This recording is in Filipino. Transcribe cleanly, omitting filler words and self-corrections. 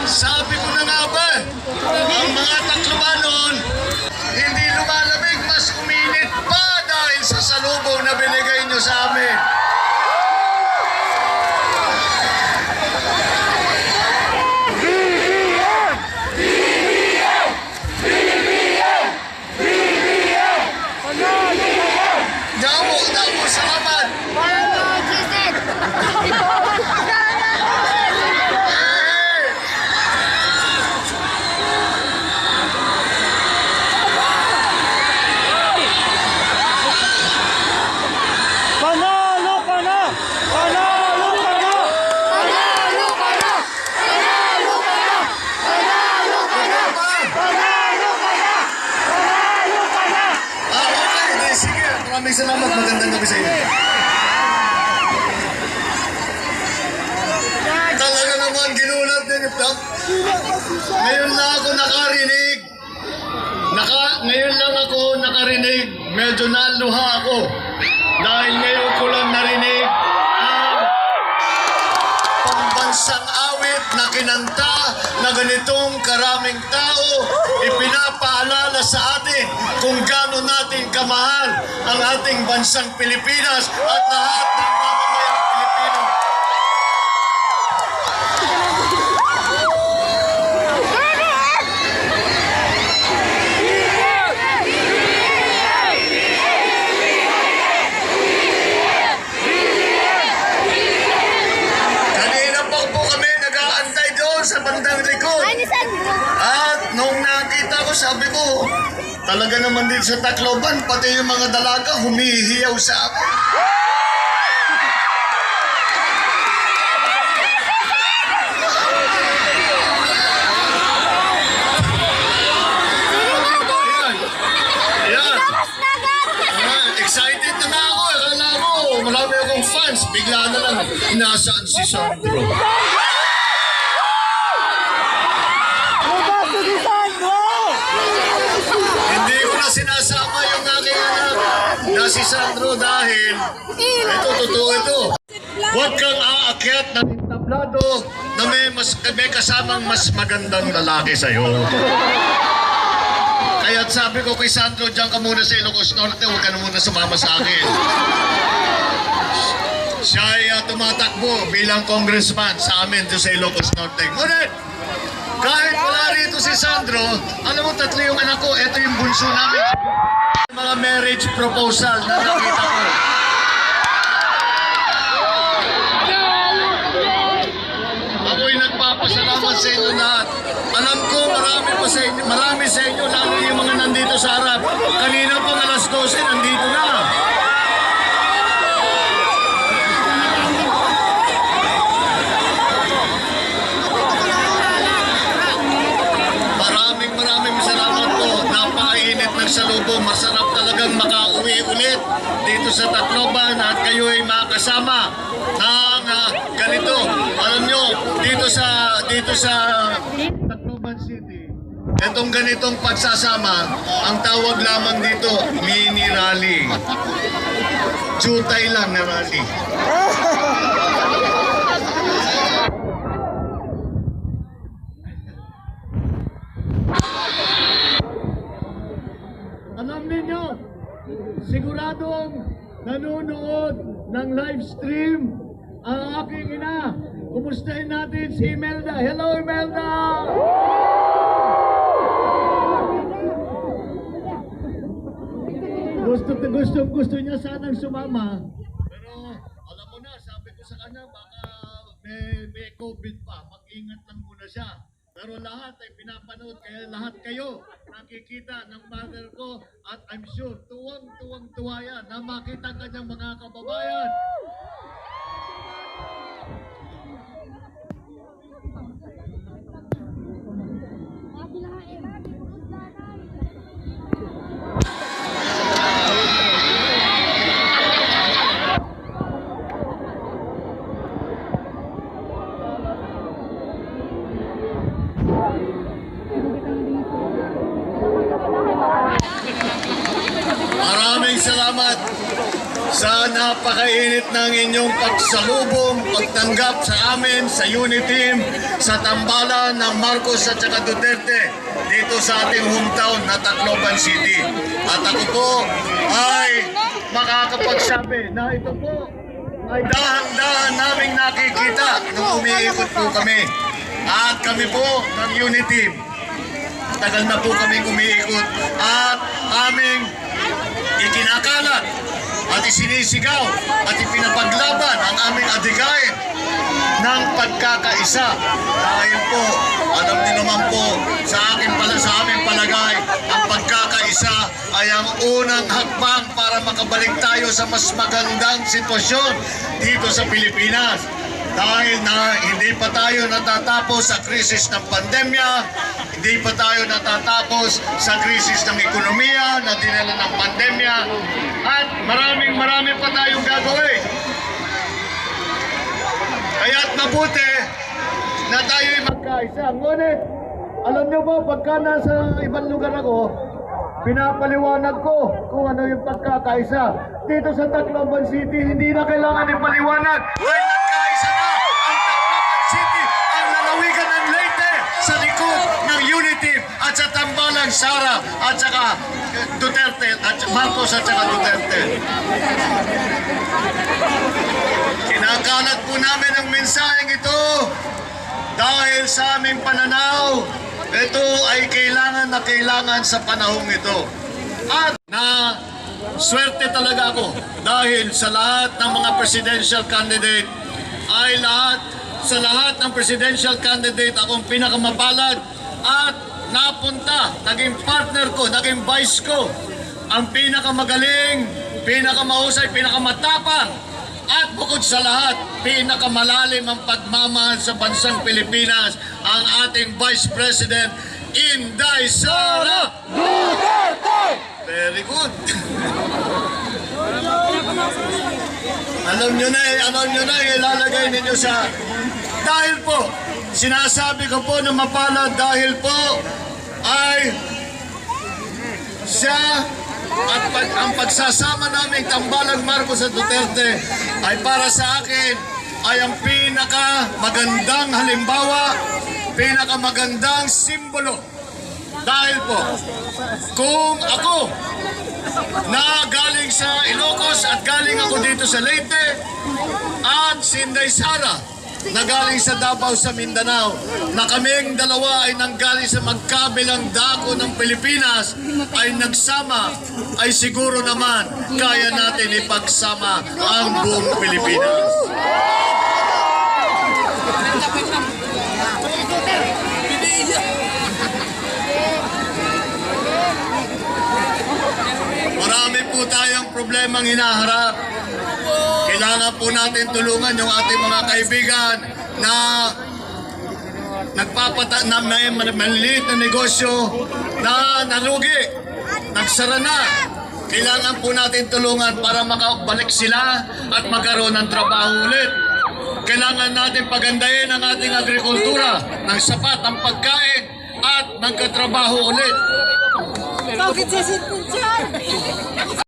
Sabi ko na nga ba, ang mga Taclobanon, hindi lumalamig, mas uminit pa dahil sa salubong na binigay nyo sa amin. Damo, salamat! Maraming salamat, magandang gabi sa inyo. Talaga naman, ginulat din ito. Ngayon lang ako nakarinig. Ngayon lang ako nakarinig. Medyo naluha ako. Dahil ngayon ko lang narinig ang pambansang awit na kinanta na ganitong karaming tao ipinapaalala sa atin kung gaano natin kamahal ang ating bansang Pilipinas at lahat ng mamamayang Pilipino. Kanina pa po kami nag-aantay doon sa bandang likod. At nung nakita ko, sabi ko, talaga naman din sa Tacloban, pati yung mga dalaga humihiyaw sa akin. Ayan. Excited na nga ako. Akala ko, marami akong fans. Bigla na lang, nasaan si Sandro? Hindi ko na sinasama yung aking anak na si Sandro dahil ito, totoo ito. Huwag kang aakyat ng entablado na may kasamang mas magandang lalaki sa'yo. Kaya't sabi ko kay Sandro, diyan ka muna sa Ilocos Norte, huwag ka na muna sumama sa akin. Siya ay tumatakbo bilang congressman sa amin doon sa Ilocos Norte. Ngunit, kahit wala rito si Sandro, alam mo, tatlo yung anak ko, ito yung bunso namin. Mga marriage proposal na nakita ko. Ako'y nagpapasalamat sa inyo lahat. Alam ko, marami sa inyo, lalo yung mga nandito sa harap. Kanina pang alas 12, nandito na. Maraming salamat po. Napakainit ng salubong. Masarap talagang makauwi ulit dito sa Tacloban at kayo ay makasama ng ganito. Alam nyo, dito sa Tacloban City, itong ganitong pagsasama, ang tawag lamang dito, mini rally. Jutay lang na rally. Alam ninyo, siguradong nanonood ng live stream ang aking ina. Kumustahin natin si Imelda. Hello, Imelda! Gusto niya sanang sumama. Pero alam mo na, sabi ko sa kanya, baka may COVID pa. Mag-ingat lang muna siya. Pero lahat ay pinapanood, kaya lahat kayo nakikita ng mother ko at I'm sure tuwang-tuwa yan na makita kanyang mga kababayan. Maraming salamat sa napakainit ng inyong pagsalubong, pagtanggap sa amin, sa Uniteam, sa tambalan ng Marcos at saka Duterte dito sa ating hometown na Tacloban City. At ako po ay makakapagsabi na ito po ay dahan-dahan naming nakikita nung umiikot po kami. At kami po ng Uniteam, tagal na po kami umiikot at aming ikinakalat at isinisigaw at ipinapaglaban ang aming adigain ng pagkakaisa. Dahil po, alam niyo naman po, sa aming palagay, ang pagkakaisa ay ang unang hakbang para makabalik tayo sa mas magandang sitwasyon dito sa Pilipinas. Dahil na hindi pa tayo natatapos sa krisis ng pandemya, hindi pa tayo natatapos sa krisis ng ekonomiya na dinala ng pandemya, at marami pa tayong gagawin. Kaya't mabuti na tayo'y magkaisa. Ngunit, alam nyo ba, pagka nasa ibang lugar ako, pinapaliwanag ko kung ano yung pagkakaisa. Dito sa Tacloban City, hindi na kailangan ipaliwanag. Ay, nagkaisa na ang Tacloban City, ang lalawigan ng Leyte sa likod ng Uniteam at sa tambalang Sara at saka Duterte at Marcos at saka Duterte. Kinakalat po namin ang mensaheng ito dahil sa aming pananaw, ito ay kailangan sa panahong ito. At na swerte talaga ako dahil sa lahat ng mga presidential candidate ay sa lahat ng presidential candidate akong pinakamapalad at napunta, naging partner ko, naging vice ko, ang pinakamagaling, pinakamahusay, pinakamatapang, at bukod sa lahat, pinakamalalim ang pagmamahal sa bansang Pilipinas, ang ating Vice President, Inday Sara Duterte! Very good. Alam nyo na, ilalagay ninyo sa... Dahil po, sinasabi ko po na mapalad dahil po ay siya at ang pagsasama namin tambalang Marcos at Duterte ay para sa akin ay ang pinakamagandang halimbawa, pinakamagandang simbolo. Dahil po, kung ako na galing sa Ilocos at galing ako dito sa Leyte at si Inday Sara na galing sa Davao sa Mindanao, na kaming dalawa ay nanggaling sa magkabilang dako ng Pilipinas ay nagsama, ay siguro naman kaya natin ipagsama ang buong Pilipinas. Marami po tayong problemang hinaharap. Kailangan po natin tulungan yung ating mga kaibigan na na may maliliit na negosyo na nalugi, nagsara na. Kailangan po natin tulungan para makabalik sila at magkaroon ng trabaho ulit. Kailangan natin pagandahin ang ating agrikultura ng sapat ang pagkain at magkatrabaho ulit. Bakit sisit po dyan?